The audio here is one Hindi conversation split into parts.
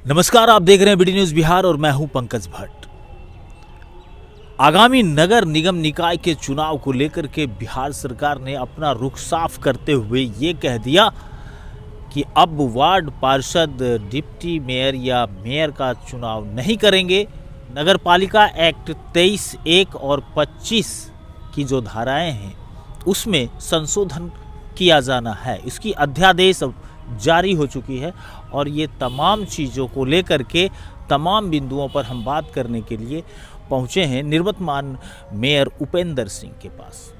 नमस्कार, आप देख रहे हैं बीडी न्यूज बिहार और मैं हूं पंकज भट्ट। आगामी नगर निगम निकाय के चुनाव को लेकर के बिहार सरकार ने अपना रुख साफ करते हुए ये कह दिया कि अब वार्ड पार्षद, डिप्टी मेयर या मेयर का चुनाव नहीं करेंगे। नगर पालिका एक्ट 23(1) और 25 की जो धाराएं हैं उसमें संशोधन किया जाना है। इसकी अध्यादेश जारी हो चुकी है और ये तमाम चीज़ों को लेकर के तमाम बिंदुओं पर हम बात करने के लिए पहुँचे हैं निवर्तमान मेयर उपेंद्र सिंह के पास।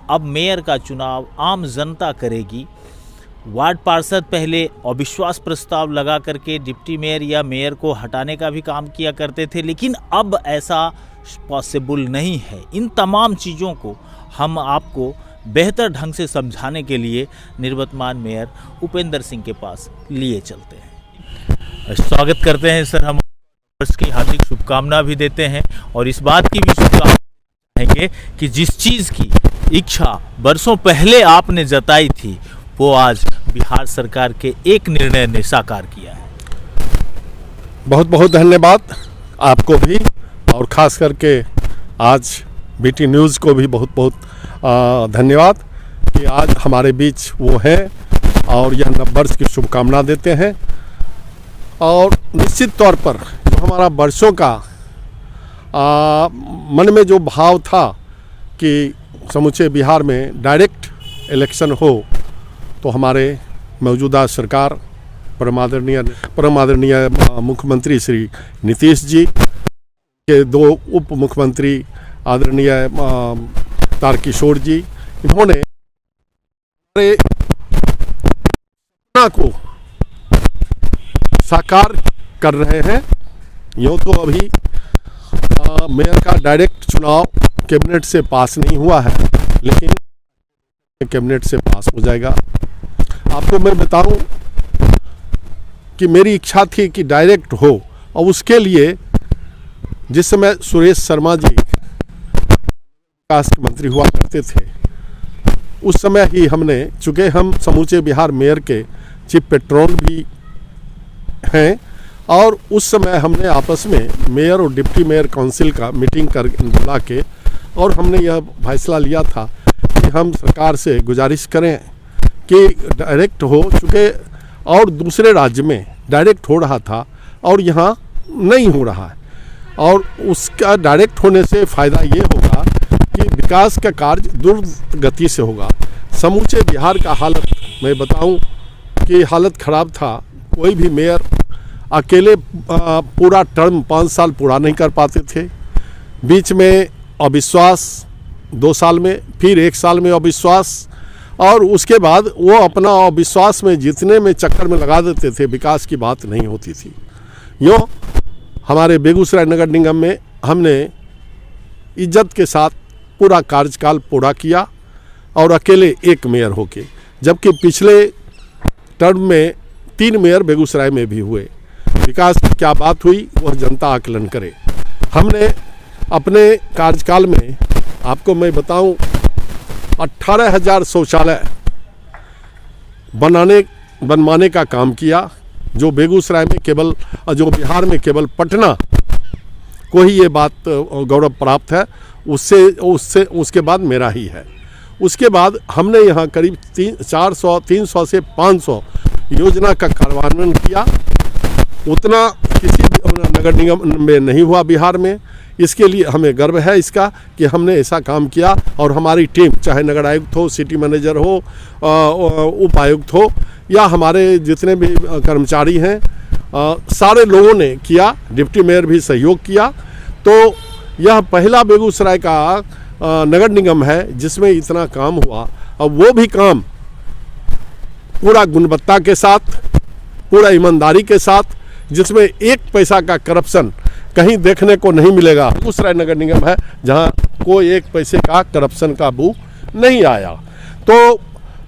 अब मेयर का चुनाव आम जनता करेगी। वार्ड पार्षद पहले अविश्वास प्रस्ताव लगा करके डिप्टी मेयर या मेयर को हटाने का भी काम किया करते थे, लेकिन अब ऐसा पॉसिबल नहीं है। इन तमाम चीज़ों को हम आपको बेहतर ढंग से समझाने के लिए निवर्तमान मेयर उपेंद्र सिंह के पास लिए चलते हैं। स्वागत करते हैं सर, हम वर्ष की हार्दिक शुभकामना भी देते हैं और इस बात की भी शुभकामना कहेंगे कि जिस चीज़ की इच्छा वर्षों पहले आपने जताई थी वो आज बिहार सरकार के एक निर्णय ने साकार किया है। बहुत बहुत धन्यवाद आपको भी, और ख़ास करके आज बीटी न्यूज़ को भी बहुत बहुत धन्यवाद कि आज हमारे बीच वो है और यह नववर्ष की शुभकामना देते हैं। और निश्चित तौर पर जो हमारा वर्षों का मन में जो भाव था कि समूचे बिहार में डायरेक्ट इलेक्शन हो, तो हमारे मौजूदा सरकार परमादरणीय मुख्यमंत्री श्री नीतीश जी के दो उप मुख्यमंत्री आदरणीय तारकिशोर जी, इन्होंने हमारे सपना को साकार कर रहे हैं। यूँ तो अभी मेयर का डायरेक्ट चुनाव कैबिनेट से पास नहीं हुआ है, लेकिन कैबिनेट से पास हो जाएगा। आपको मैं बताऊं कि मेरी इच्छा थी कि डायरेक्ट हो, और उसके लिए जिस समय सुरेश शर्मा जी विकास मंत्री हुआ करते थे, उस समय ही हमने, चूँकि हम समूचे बिहार मेयर के चीफ पेट्रोन भी हैं, और उस समय हमने आपस में मेयर और डिप्टी मेयर काउंसिल का मीटिंग कर बुला के, और हमने यह फैसला लिया था कि हम सरकार से गुजारिश करें कि डायरेक्ट हो, चूँकि और दूसरे राज्य में डायरेक्ट हो रहा था और यहाँ नहीं हो रहा है, और उसका डायरेक्ट होने से फ़ायदा ये होगा कि विकास का कार्य द्रुत गति से होगा। समूचे बिहार का हालत मैं बताऊं कि हालत ख़राब था। कोई भी मेयर अकेले पूरा टर्म 5 साल पूरा नहीं कर पाते थे। बीच में अविश्वास 2 साल में, फिर 1 साल में अविश्वास, और उसके बाद वो अपना अविश्वास में जीतने में चक्कर में लगा देते थे, विकास की बात नहीं होती थी। यूँ हमारे बेगूसराय नगर निगम में हमने इज्जत के साथ पूरा कार्यकाल पूरा किया, और अकेले एक मेयर होके, जबकि पिछले टर्म में 3 मेयर बेगूसराय में भी हुए। विकास की क्या बात हुई वह जनता आकलन करे। हमने अपने कार्यकाल में, आपको मैं बताऊं, 18,000 शौचालय बनवाने का काम किया, जो बेगूसराय में केवल, जो बिहार में केवल पटना को ही ये बात गौरव प्राप्त है। उसके बाद मेरा ही है। उसके बाद हमने यहाँ करीब 300 से 500 योजना का कार्यान्वयन किया। उतना किसी नगर निगम में नहीं हुआ बिहार में। इसके लिए हमें गर्व है इसका कि हमने ऐसा काम किया, और हमारी टीम, चाहे नगर आयुक्त हो, सिटी मैनेजर हो, उप आयुक्त हो, या हमारे जितने भी कर्मचारी हैं, सारे लोगों ने किया। डिप्टी मेयर भी सहयोग किया। तो यह पहला बेगूसराय का नगर निगम है जिसमें इतना काम हुआ, और वो भी काम पूरा गुणवत्ता के साथ, पूरा ईमानदारी के साथ, जिसमें 1 पैसा का करप्शन कहीं देखने को नहीं मिलेगा। बेगूसराय नगर निगम है जहां कोई 1 पैसे का करप्शन का बू नहीं आया। तो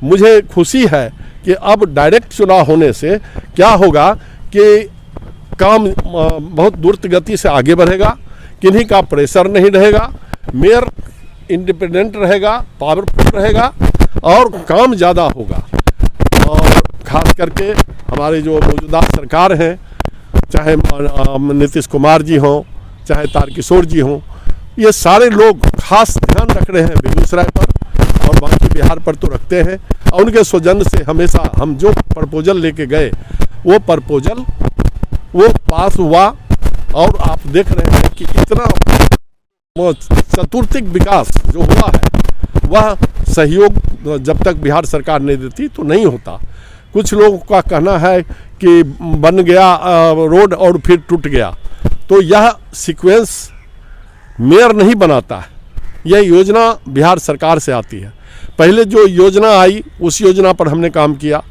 मुझे खुशी है कि अब डायरेक्ट चुनाव होने से क्या होगा कि काम बहुत द्रुत गति से आगे बढ़ेगा, किन्हीं का प्रेशर नहीं रहेगा, मेयर इंडिपेंडेंट रहेगा, पावरफुल रहेगा, और काम ज़्यादा होगा। और खास करके हमारे जो मौजूदा सरकार हैं, चाहे नीतीश कुमार जी हों, चाहे तारकिशोर जी हों, ये सारे लोग खास ध्यान रख रहे हैं बेगूसराय पर और बाकी बिहार पर तो रखते हैं। और उनके सौजन्य से हमेशा हम जो प्रपोजल लेके गए वो प्रपोजल वो पास हुआ। और आप देख रहे हैं कि इतना चतुर्थिक विकास जो हुआ है वह सहयोग जब तक बिहार सरकार नहीं देती तो नहीं होता। कुछ लोगों का कहना है कि बन गया रोड और फिर टूट गया, तो यह सीक्वेंस मेयर नहीं बनाता है, यह योजना बिहार सरकार से आती है। पहले जो योजना आई उस योजना पर हमने काम किया,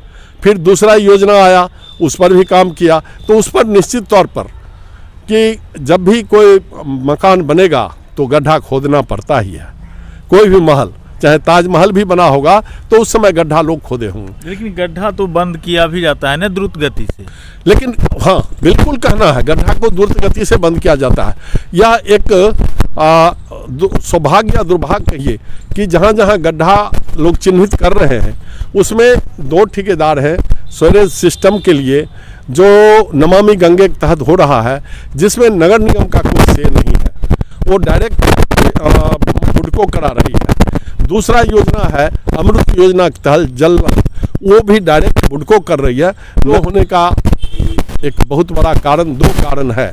फिर दूसरा योजना आया उस पर भी काम किया। तो उस पर निश्चित तौर पर कि जब भी कोई मकान बनेगा तो गड्ढा खोदना पड़ता ही है। कोई भी महल, चाहे ताजमहल भी बना होगा तो उस समय गड्ढा लोग खोदे होंगे। लेकिन गड्ढा तो बंद किया भी जाता है ना द्रुत गति से। लेकिन हाँ, बिल्कुल कहना है, गड्ढा को द्रुत गति से बंद किया जाता है। यह एक सौभाग्य या दुर्भाग्य कहिए कि जहाँ जहाँ गड्ढा लोग चिन्हित कर रहे हैं उसमें 2 ठेकेदार हैं सीवरेज सिस्टम के लिए, जो नमामि गंगे के तहत हो रहा है, जिसमें नगर निगम का कोई से नहीं है, वो डायरेक्ट बुडको करा रही है। दूसरा योजना है अमृत योजना के तहत जल, वो भी डायरेक्ट बुडको कर रही है। वो होने का एक बहुत बड़ा कारण, 2 कारण है।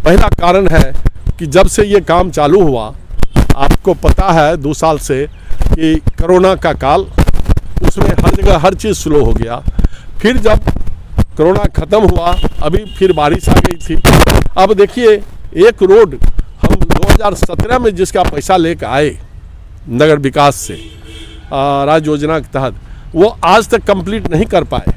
पहला कारण है कि जब से ये काम चालू हुआ, आपको पता है 2 साल से कि कोरोना का काल, उसमें हर जगह हर चीज़ स्लो हो गया। फिर जब कोरोना ख़त्म हुआ, अभी फिर बारिश आ गई थी। अब देखिए, एक रोड हम 2017 में जिसका पैसा लेकर आए नगर विकास से राज्य योजना के तहत, वो आज तक कंप्लीट नहीं कर पाए।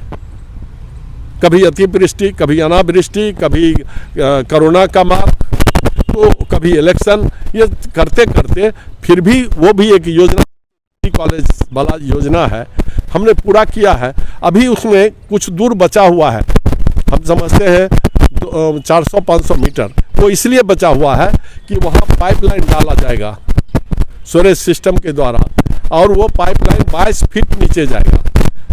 कभी अतिवृष्टि, कभी अनावृष्टि, कभी कोरोना का मार, तो कभी इलेक्शन, ये करते करते फिर भी वो भी एक योजना, कॉलेज वाला योजना है, हमने पूरा किया है। अभी उसमें कुछ दूर बचा हुआ है, हम समझते हैं 400-500 मीटर, वो इसलिए बचा हुआ है कि वहाँ पाइपलाइन डाला जाएगा सीवरेज सिस्टम के द्वारा, और वो पाइपलाइन 22 फीट नीचे जाएगा।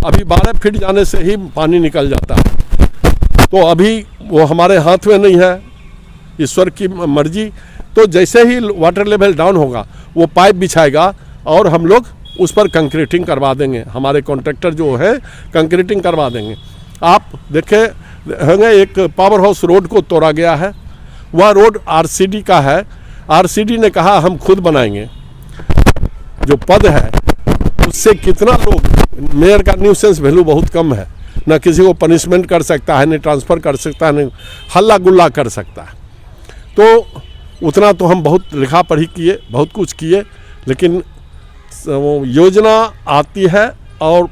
अभी 12 फीट जाने से ही पानी निकल जाता है। तो अभी वो हमारे हाथ में नहीं है, ईश्वर की मर्जी। तो जैसे ही वाटर लेवल डाउन होगा वो पाइप बिछाएगा और हम लोग उस पर कंक्रीटिंग करवा देंगे। हमारे कॉन्ट्रैक्टर जो है कंक्रीटिंग करवा देंगे। आप देखे होंगे एक पावर हाउस रोड को तोड़ा गया है, वह रोड आरसीडी का है। आरसीडी ने कहा हम खुद बनाएंगे। जो पद है उससे कितना लोग, मेयर का न्यूसेंस वैल्यू बहुत कम है, न किसी को पनिशमेंट कर सकता है, न ट्रांसफ़र कर सकता है, न हल्ला गुल्ला कर सकता है। तो उतना तो हम बहुत लिखा पढ़ी किए, बहुत कुछ किए, लेकिन योजना आती है और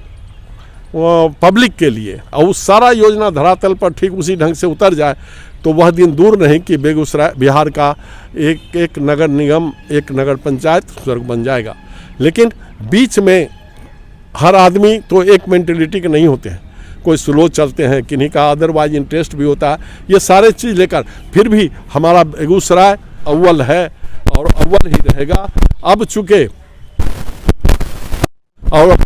पब्लिक के लिए, और उस सारा योजना धरातल पर ठीक उसी ढंग से उतर जाए तो वह दिन दूर नहीं कि बेगूसराय बिहार का एक नगर निगम, एक नगर पंचायत स्वर्ग बन जाएगा। लेकिन बीच में हर आदमी तो एक मेंटेलिटी के नहीं होते हैं, कोई स्लो चलते हैं, किन्हीं का अदरवाइज इंटरेस्ट भी होता है। ये सारे चीज़ लेकर फिर भी हमारा बेगूसराय अव्वल है और अव्वल ही रहेगा। अब चूँकि और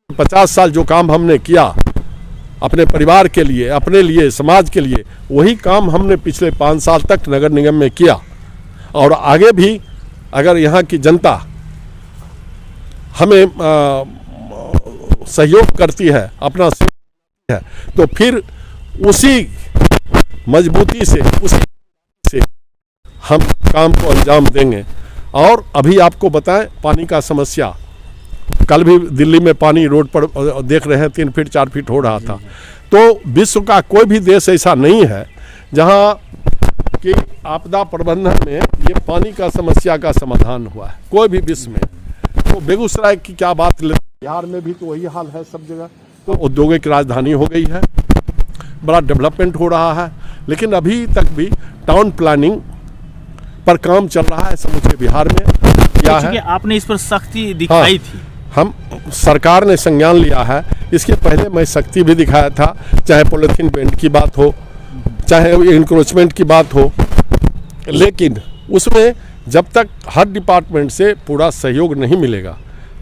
50 साल जो काम हमने किया अपने परिवार के लिए, अपने लिए, समाज के लिए, वही काम हमने पिछले 5 साल तक नगर निगम में किया। और आगे भी अगर यहाँ की जनता हमें सहयोग करती है, अपना है, तो फिर उसी मजबूती से, उसी से हम काम को अंजाम देंगे। और अभी आपको बताएं, पानी का समस्या, कल भी दिल्ली में पानी रोड पर देख रहे हैं 3 फीट 4 फीट हो रहा था। तो विश्व का कोई भी देश ऐसा नहीं है जहां कि आपदा प्रबंधन में ये पानी का समस्या का समाधान हुआ है, कोई भी विश्व में। तो बेगूसराय की क्या बात, बिहार में भी तो वही हाल है सब जगह। तो औद्योगिक राजधानी हो गई है, बड़ा डेवलपमेंट हो रहा है, लेकिन अभी तक भी टाउन प्लानिंग पर काम चल रहा है समूचे बिहार में। क्या है, आपने इस पर सख्ती दिखाई थी। हम सरकार ने संज्ञान लिया है। इसके पहले मैं सख्ती भी दिखाया था, चाहे पॉलीथीन पेंट की बात हो, चाहे इंक्रोचमेंट की बात हो, लेकिन उसमें जब तक हर डिपार्टमेंट से पूरा सहयोग नहीं मिलेगा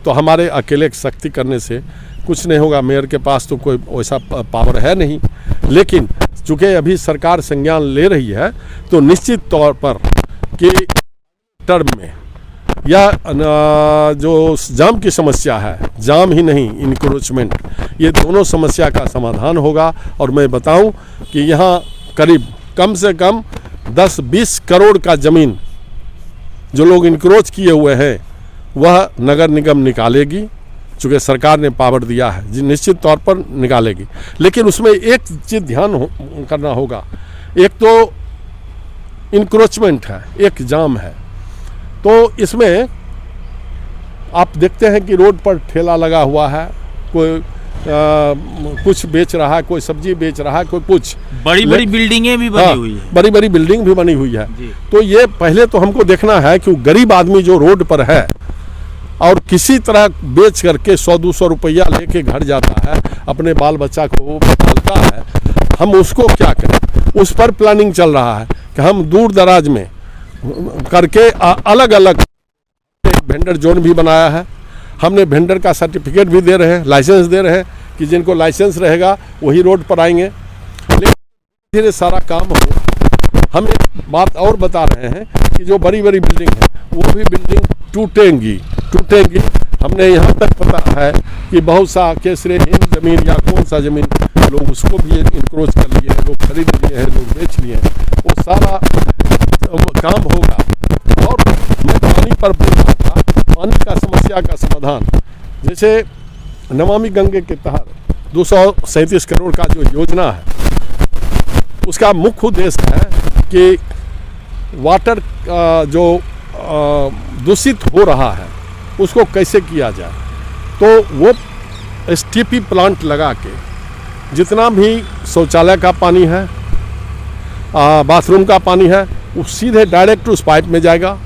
तो हमारे अकेले सख्ती करने से कुछ नहीं होगा। मेयर के पास तो कोई वैसा पावर है नहीं, लेकिन चूँकि अभी सरकार संज्ञान ले रही है, तो निश्चित तौर पर कि टर्म में या जो जाम की समस्या है, जाम ही नहीं इंक्रोचमेंट, ये दोनों समस्या का समाधान होगा। और मैं बताऊं कि यहाँ करीब कम से कम 10-20 करोड़ का ज़मीन जो लोग इंक्रोच किए हुए हैं वह नगर निगम निकालेगी, चूँकि सरकार ने पावर दिया है, जी निश्चित तौर पर निकालेगी। लेकिन उसमें एक चीज़ ध्यान करना होगा, एक तो इंक्रोचमेंट है, एक जाम है। तो इसमें आप देखते हैं कि रोड पर ठेला लगा हुआ है, कोई कुछ बेच रहा है, कोई सब्जी बेच रहा है, कोई कुछ बड़ी बड़ी बिल्डिंगें भी बनी हुई है, बड़ी बड़ी बिल्डिंग भी बनी हुई है। तो ये पहले तो हमको देखना है कि गरीब आदमी जो रोड पर है और किसी तरह बेच करके 100-200 रुपया लेके घर जाता है, अपने बाल बच्चा को वो पालता है, हम उसको क्या करें। उस पर प्लानिंग चल रहा है कि हम दूर दराज में करके अलग अलग वेंडर जोन भी बनाया है। हमने वेंडर का सर्टिफिकेट भी दे रहे हैं, लाइसेंस दे रहे हैं कि जिनको लाइसेंस रहेगा वही रोड पर आएंगे। लेकिन धीरे सारा काम हो। हम एक बात और बता रहे हैं कि जो बड़ी बड़ी बिल्डिंग है वो भी बिल्डिंग टूटेंगी। हमने यहाँ तक पता है कि बहुत सा केसरेहीन ज़मीन या कौन सा ज़मीन लोग उसको भी इंक्रोच कर लिए हैं, लोग खरीद लिए हैं, लोग बेच लिए हैं, वो सारा काम होगा। और मैं पानी पर बोल रहा था, पानी का समस्या का समाधान, जैसे नमामि गंगे के तहत 237 करोड़ का जो योजना है, उसका मुख्य उद्देश्य है कि वाटर जो दूषित हो रहा है उसको कैसे किया जाए। तो वो STP प्लांट लगा के जितना भी शौचालय का पानी है, बाथरूम का पानी है, वो सीधे डायरेक्ट उस पाइप में जाएगा,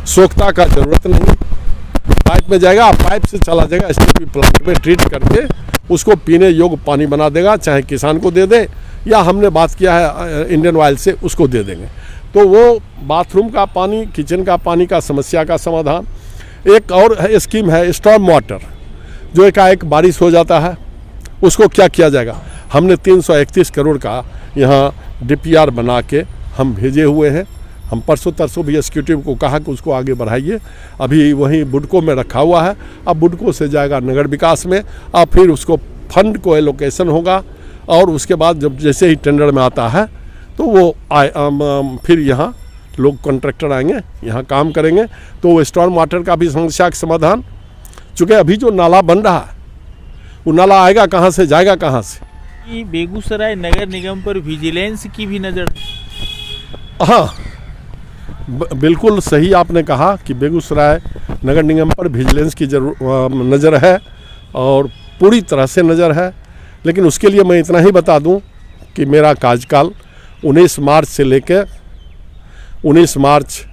सोखता का ज़रूरत नहीं, पाइप में जाएगा, पाइप से चला जाएगा, STP प्लांट में ट्रीट करके उसको पीने योग्य पानी बना देगा, चाहे किसान को दे दे या हमने बात किया है इंडियन ऑयल से उसको दे देंगे। तो वो बाथरूम का पानी, किचन का पानी का समस्या का समाधान। एक और स्कीम है स्टॉर्म वाटर, जो एकाएक बारिश हो जाता है उसको क्या किया जाएगा। हमने 331 करोड़ का यहाँ DPR बना के हम भेजे हुए हैं। हम परसों तरसों भी एग्जीक्यूटिव को कहा कि उसको आगे बढ़ाइए। अभी वहीं बुडको में रखा हुआ है, अब बुडको से जाएगा नगर विकास में, अब फिर उसको फंड को एलोकेशन होगा और उसके बाद जब जैसे ही टेंडर में आता है तो वो फिर यहाँ लोग कॉन्ट्रैक्टर आएंगे, यहाँ काम करेंगे। तो वो स्टॉर्म वाटर का भी समस्या का समाधान, चूँकि अभी जो नाला बन रहा है वो नाला आएगा कहाँ से, जाएगा कहाँ से। बेगूसराय नगर निगम पर विजिलेंस की भी नज़र है। हाँ, बिल्कुल सही आपने कहा कि बेगूसराय नगर निगम पर विजिलेंस की नज़र है और पूरी तरह से नज़र है। लेकिन उसके लिए मैं इतना ही बता दूं कि मेरा कार्यकाल 19 मार्च से लेकर 19 मार्च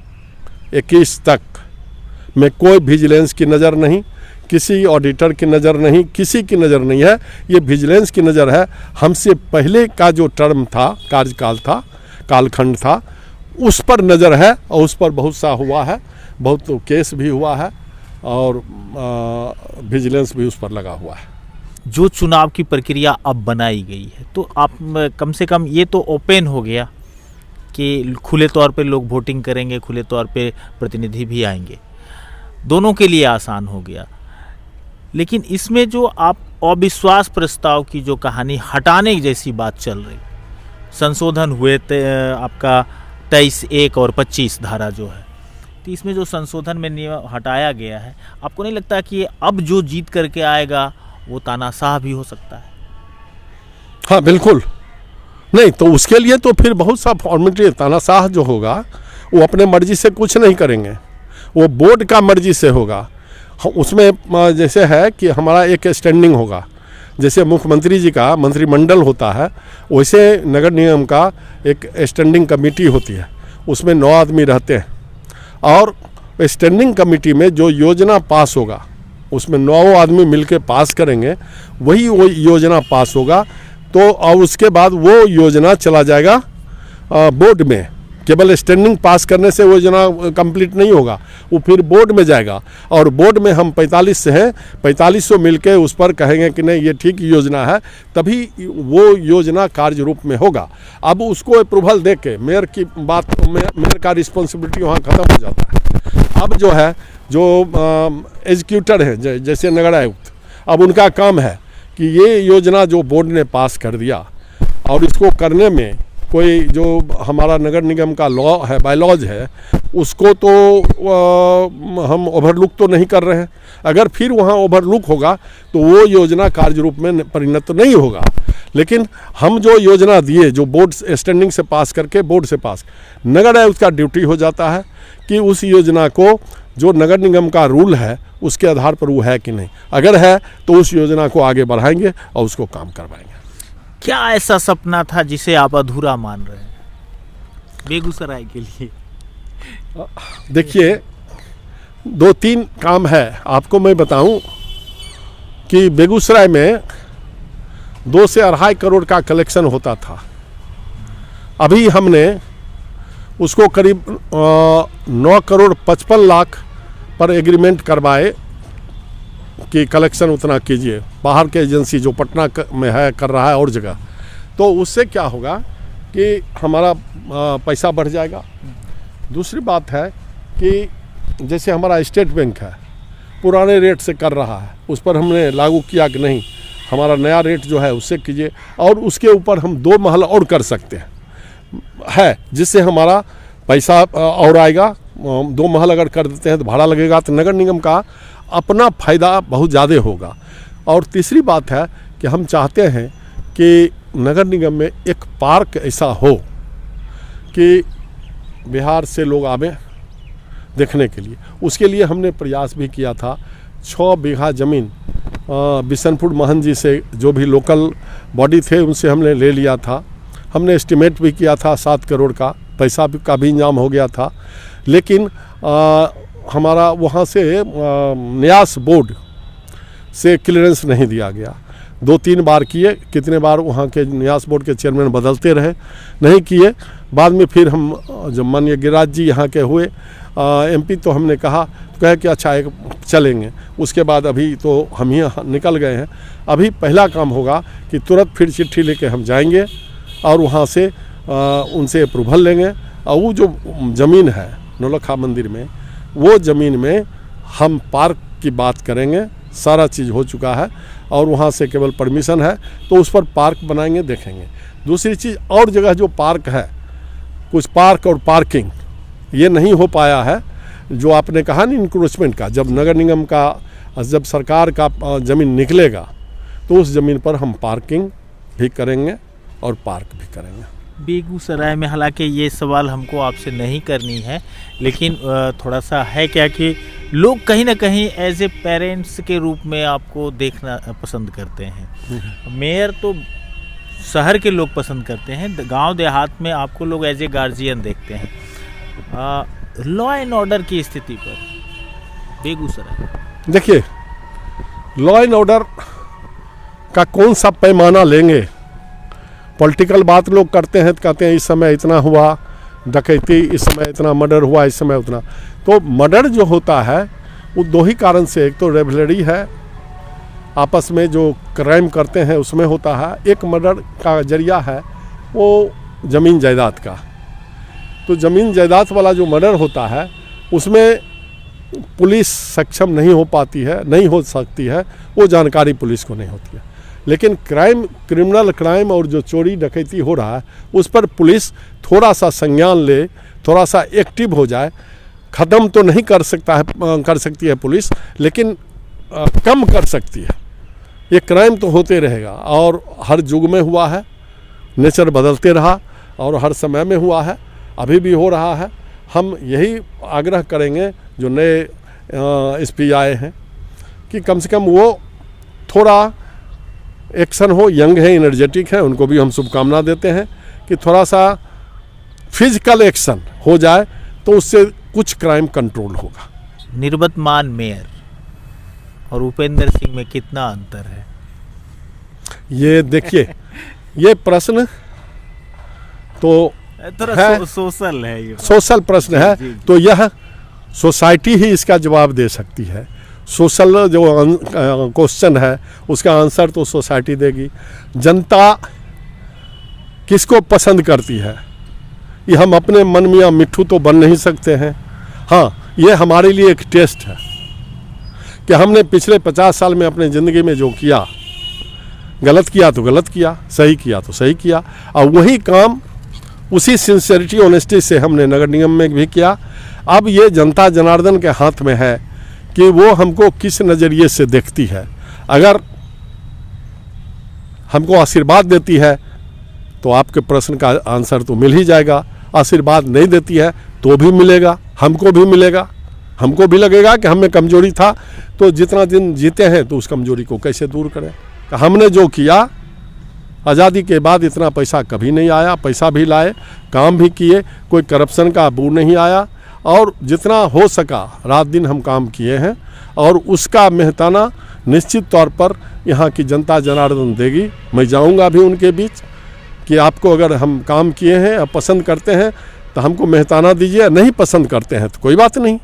21 तक में कोई विजिलेंस की नज़र नहीं, किसी ऑडिटर की नज़र नहीं, किसी की नज़र नहीं है। ये विजिलेंस की नज़र है हमसे पहले का जो टर्म था, कार्यकाल था, कालखंड था, उस पर नज़र है और उस पर बहुत सा हुआ है, बहुत तो केस भी हुआ है और विजिलेंस भी उस पर लगा हुआ है। जो चुनाव की प्रक्रिया अब बनाई गई है तो आप कम से कम ये तो ओपन हो गया कि खुले तौर पे लोग वोटिंग करेंगे, खुले तौर पे प्रतिनिधि भी आएंगे, दोनों के लिए आसान हो गया। लेकिन इसमें जो आप अविश्वास प्रस्ताव की जो कहानी हटाने जैसी बात चल रही, संशोधन हुए आपका 23(1) और 25 धारा जो है, तो इसमें जो संशोधन में नियम हटाया गया है, आपको नहीं लगता कि अब जो जीत करके आएगा वो तानाशाह भी हो सकता है? हाँ बिल्कुल नहीं, तो उसके लिए तो फिर बहुत सा फॉर्मेलिटी। तानाशाह जो होगा वो अपने मर्जी से कुछ नहीं करेंगे, वो बोर्ड का मर्जी से होगा। उसमें जैसे है कि हमारा एक स्टैंडिंग होगा, जैसे मुख्यमंत्री जी का मंत्रिमंडल होता है, वैसे नगर निगम का एक स्टैंडिंग कमेटी होती है, उसमें 9 आदमी रहते हैं और स्टैंडिंग कमेटी में जो योजना पास होगा उसमें 9 आदमी मिलके पास करेंगे, वही वो योजना पास होगा। तो और उसके बाद वो योजना चला जाएगा बोर्ड में, केवल स्टैंडिंग पास करने से वो योजना कंप्लीट नहीं होगा, वो फिर बोर्ड में जाएगा और बोर्ड में हम 45 से हैं, 4500 मिलके उस पर कहेंगे कि नहीं ये ठीक योजना है, तभी वो योजना कार्य रूप में होगा। अब उसको अप्रूवल दे के मेयर की बात, मेयर का रिस्पॉन्सिबिलिटी वहाँ ख़त्म हो जाता है। अब जो है जो एग्जीक्यूटर हैं जैसे नगर आयुक्त, अब उनका काम है कि ये योजना जो बोर्ड ने पास कर दिया और इसको करने में कोई जो हमारा नगर निगम का लॉ है, बायलॉज है, उसको तो हम ओवरलुक तो नहीं कर रहे हैं। अगर फिर वहाँ ओवरलुक होगा तो वो योजना कार्य रूप में परिणत तो नहीं होगा। लेकिन हम जो योजना दिए, जो बोर्ड स्टैंडिंग से पास करके बोर्ड से पास, नगर आयुक्त का ड्यूटी हो जाता है कि उस योजना को जो नगर निगम का रूल है उसके आधार पर वो है कि नहीं, अगर है तो उस योजना को आगे बढ़ाएंगे और उसको काम करवाएंगे। क्या ऐसा सपना था जिसे आप अधूरा मान रहे हैं बेगूसराय के लिए? देखिए 2-3 काम है। आपको मैं बताऊं कि बेगूसराय में 2 से 2.5 करोड़ का कलेक्शन होता था। अभी हमने उसको करीब 9 करोड़ 55 लाख पर एग्रीमेंट करवाए कि कलेक्शन उतना कीजिए। बाहर के एजेंसी जो पटना में है कर रहा है और जगह, तो उससे क्या होगा कि हमारा पैसा बढ़ जाएगा। दूसरी बात है कि जैसे हमारा स्टेट बैंक है पुराने रेट से कर रहा है, उस पर हमने लागू किया कि नहीं हमारा नया रेट जो है उससे कीजिए, और उसके ऊपर हम 2 महल और कर सकते हैं, जिससे हमारा पैसा और आएगा। 2 महल अगर कर देते हैं तो भाड़ा लगेगा, तो नगर निगम का अपना फ़ायदा बहुत ज़्यादा होगा। और तीसरी बात है कि हम चाहते हैं कि नगर निगम में एक पार्क ऐसा हो कि बिहार से लोग आवे देखने के लिए। उसके लिए हमने प्रयास भी किया था। 6 बीघा ज़मीन बिशनपुर महन जी से, जो भी लोकल बॉडी थे, उनसे हमने ले लिया था। हमने एस्टिमेट भी किया था 7 करोड़ का, पैसा का भी इंतजाम हो गया था। लेकिन हमारा वहाँ से न्यास बोर्ड से क्लियरेंस नहीं दिया गया। 2-3 बार किए, कितने बार वहाँ के न्यास बोर्ड के चेयरमैन बदलते रहे, नहीं किए। बाद में फिर हम जब माननीय गिरिराज जी यहाँ के हुए एमपी, तो हमने कहा कि अच्छा एक चलेंगे। उसके बाद अभी तो हम ही निकल गए हैं। अभी पहला काम होगा कि तुरंत फिर चिट्ठी लेके हम जाएंगे और वहाँ से उनसे अप्रूवल लेंगे, और वो जो ज़मीन है नौलखा मंदिर में, वो ज़मीन में हम पार्क की बात करेंगे। सारा चीज़ हो चुका है और वहाँ से केवल परमिशन है, तो उस पर पार्क बनाएंगे, देखेंगे। दूसरी चीज़, और जगह जो पार्क है, कुछ पार्क और पार्किंग ये नहीं हो पाया है। जो आपने कहा ना इंक्रोचमेंट का, जब नगर निगम का, जब सरकार का ज़मीन निकलेगा तो उस ज़मीन पर हम पार्किंग भी करेंगे और पार्क भी करेंगे। बेगूसराय में, हालांकि ये सवाल हमको आपसे नहीं करनी है, लेकिन थोड़ा सा है क्या कि लोग कहीं ना कहीं एज ए पेरेंट्स के रूप में आपको देखना पसंद करते हैं। मेयर तो शहर के लोग पसंद करते हैं, गांव देहात में आपको लोग एज ए गार्जियन देखते हैं। लॉ एंड ऑर्डर की स्थिति पर बेगूसराय, देखिए लॉ एंड ऑर्डर का कौन सा पैमाना लेंगे? पॉलिटिकल बात लोग करते हैं, तो कहते हैं इस समय इतना हुआ डकैती, इस समय इतना मर्डर हुआ, इस समय उतना। तो मर्डर जो होता है वो 2 ही कारण से, एक तो रेवलरी है, आपस में जो क्राइम करते हैं उसमें होता है। एक मर्डर का जरिया है वो ज़मीन जायदाद का। तो ज़मीन जायदाद वाला जो मर्डर होता है उसमें पुलिस सक्षम नहीं हो पाती है, नहीं हो सकती है, वो जानकारी पुलिस को नहीं होती है। लेकिन क्रिमिनल क्राइम और जो चोरी डकैती हो रहा है उस पर पुलिस थोड़ा सा संज्ञान ले, थोड़ा सा एक्टिव हो जाए। ख़त्म तो नहीं कर सकती है पुलिस, लेकिन कम कर सकती है। ये क्राइम तो होते रहेगा और हर युग में हुआ है, नेचर बदलते रहा और हर समय में हुआ है, अभी भी हो रहा है। हम यही आग्रह करेंगे जो नए एसपी आए हैं कि कम से कम वो थोड़ा एक्शन हो। यंग है, एनर्जेटिक है, उनको भी हम शुभकामना देते हैं कि थोड़ा सा फिजिकल एक्शन हो जाए तो उससे कुछ क्राइम कंट्रोल होगा। निर्वतमान मेयर और उपेंद्र सिंह में कितना अंतर है? ये देखिए ये प्रश्न तो थोड़ा है। सोशल है ये। सोशल प्रश्न है, जी, जी। तो यह सोसाइटी ही इसका जवाब दे सकती है। सोशल जो क्वेश्चन है उसका आंसर तो सोसाइटी देगी। जनता किसको पसंद करती है ये हम अपने मन में या मिट्ठू तो बन नहीं सकते हैं। हाँ, ये हमारे लिए एक टेस्ट है कि हमने पिछले 50 साल में अपने ज़िंदगी में जो किया, गलत किया तो गलत किया, सही किया तो सही किया, और वही काम उसी सिंसियरिटी ऑनेस्टी से हमने नगर निगम में भी किया। अब ये जनता जनार्दन के हाथ में है कि वो हमको किस नज़रिए से देखती है। अगर हमको आशीर्वाद देती है तो आपके प्रश्न का आंसर तो मिल ही जाएगा। आशीर्वाद नहीं देती है तो भी मिलेगा, हमको भी मिलेगा। हमको भी लगेगा कि हमें कमजोरी था, तो जितना दिन जीते हैं तो उस कमजोरी को कैसे दूर करें। तो हमने जो किया, आज़ादी के बाद इतना पैसा कभी नहीं आया, पैसा भी लाए, काम भी किए, कोई करप्शन का बू नहीं आया, और जितना हो सका रात दिन हम काम किए हैं, और उसका मेहताना निश्चित तौर पर यहाँ की जनता जनार्दन देगी। मैं जाऊँगा भी उनके बीच कि आपको अगर हम काम किए हैं और पसंद करते हैं तो हमको मेहताना दीजिए, नहीं पसंद करते हैं तो कोई बात नहीं।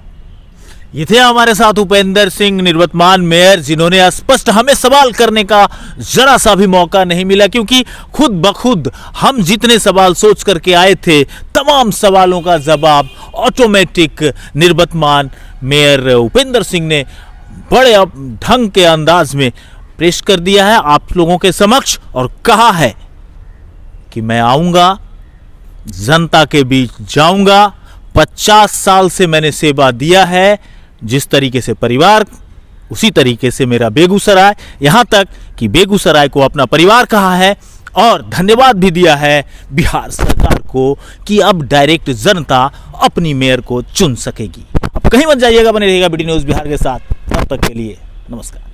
ये थे हमारे साथ उपेंद्र सिंह, निवर्तमान मेयर, जिन्होंने स्पष्ट हमें सवाल करने का जरा सा भी मौका नहीं मिला, क्योंकि खुद बखुद हम जितने सवाल सोच करके आए थे, तमाम सवालों का जवाब ऑटोमेटिक निवर्तमान मेयर उपेंद्र सिंह ने बड़े ढंग के अंदाज में पेश कर दिया है आप लोगों के समक्ष, और कहा है कि मैं आऊंगा, जनता के बीच जाऊंगा। 50 साल से मैंने सेवा दिया है, जिस तरीके से परिवार, उसी तरीके से मेरा बेगूसराय, यहां तक कि बेगूसराय को अपना परिवार कहा है, और धन्यवाद भी दिया है बिहार सरकार को कि अब डायरेक्ट जनता अपनी मेयर को चुन सकेगी। अब कहीं मत जाइएगा, बने रहिएगा BD न्यूज़ बिहार के साथ। तब तक के लिए नमस्कार।